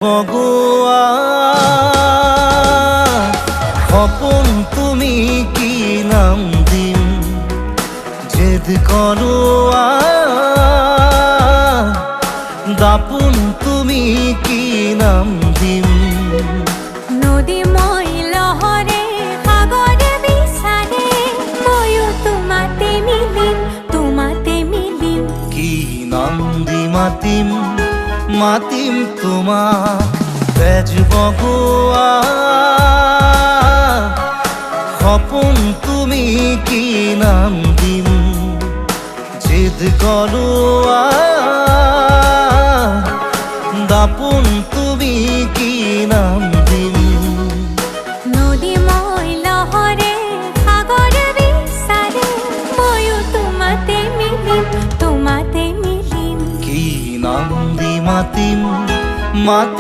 বগুয়া খপন তুমি কি নাম দিম জেদ করোয়া দাপুন তুমি কি নাম দিম নদী মই লহরে সাগরে বিচারে ময়ো তোমাতে মিলিম কি নাম দি মাতিম মাতিম তোমাক তেজ বগুয়া খপন তুমি কি নাম দিম জেদ করোয়া দাপুন তুমি কি নাম দিম নদী মই লহরে সাগরে বিচারে ময়ো তোমাতে মিলিম কি নাম দি মাতিম মাতিম